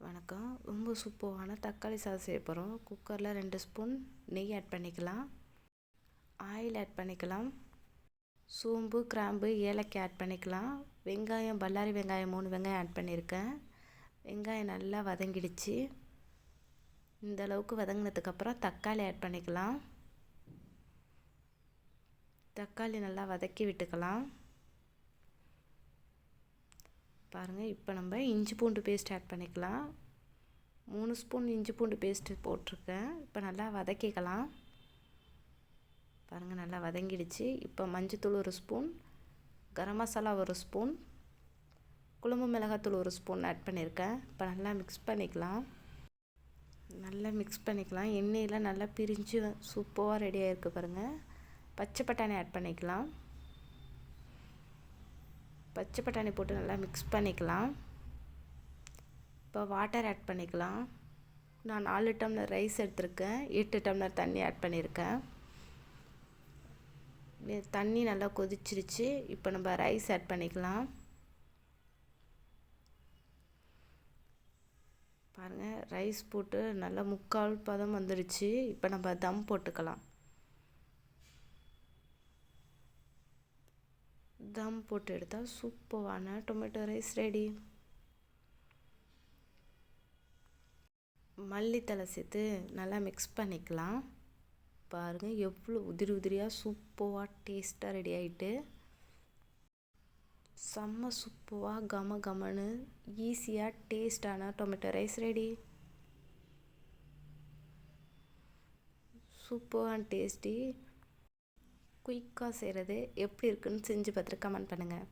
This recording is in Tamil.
வணக்கம். ரொம்ப சூப்பரான தக்காளி சாதம் செய்ய போகிறோம். குக்கரில் 2 ஸ்பூன் நெய் ஆட் பண்ணிக்கலாம். ஆயில் ஆட் பண்ணிக்கலாம். சோம்பு, கிராம்பு, ஏலக்காய் ஆட் பண்ணிக்கலாம். வெங்காயம், பல்லாரி வெங்காயம் 3 வெங்காயம் ஆட் பண்ணியிருக்கேன். வெங்காயம் நல்லா வதங்கிடுச்சு. இந்த அளவுக்கு வதங்கினதுக்கப்புறம் தக்காளி ஆட் பண்ணிக்கலாம். தக்காளி நல்லா வதக்கி விட்டுக்கலாம். பாருங்கள், இப்போ நம்ம இஞ்சி பூண்டு பேஸ்ட் ஆட் பண்ணிக்கலாம். 3 ஸ்பூன் இஞ்சி பூண்டு பேஸ்ட்டு போட்டிருக்கேன். இப்போ நல்லா வதக்கிக்கலாம். பாருங்கள், நல்லா வதங்கிடுச்சு. இப்போ மஞ்சத்தூள் 1 ஸ்பூன், கரம் மசாலா 1 ஸ்பூன், குழம்பு மிளகாத்தூள் 1 ஸ்பூன் ஆட் பண்ணியிருக்கேன். இப்போ நல்லா மிக்ஸ் பண்ணிக்கலாம். எண்ணெயில் நல்லா பிரிஞ்சு சூப்பராக ரெடியாக இருக்குது பாருங்கள். பச்சை பட்டாணி ஆட் பண்ணிக்கலாம். பச்சை பட்டாணி போட்டு நல்லா மிக்ஸ் பண்ணிக்கலாம். இப்போ வாட்டர் ஆட் பண்ணிக்கலாம். நான் 4 டம்ளர் ரைஸ் எடுத்திருக்கேன். 8 டம்ளர் தண்ணி ஆட் பண்ணியிருக்கேன். தண்ணி நல்லா கொதிச்சிருச்சு. இப்போ நம்ம ரைஸ் ஆட் பண்ணிக்கலாம். பாருங்கள், ரைஸ் போட்டு நல்லா 3/4 பதம் வந்துடுச்சு. இப்போ நம்ம தம் போட்டுக்கலாம். தம் போட்டு எடுத்தால் சூப்பரான டொமேட்டோ ரைஸ் ரெடி. மல்லித்தலை சேர்த்து நல்லா மிக்ஸ் பண்ணிக்கலாம். பாருங்கள், எவ்வளோ உதிரி உதிரியாக சூப்பராக டேஸ்ட்டாக ரெடி ஆகிட்டு, செம்ம சூப்பராக கம கமன்னு ஈஸியாக டேஸ்டான tomato rice ready. Super and tasty. குயிக்காக செய்கிறது எப்படி இருக்குன்னு செஞ்சு பார்த்துட்டு கமெண்ட் பண்ணுங்கள்.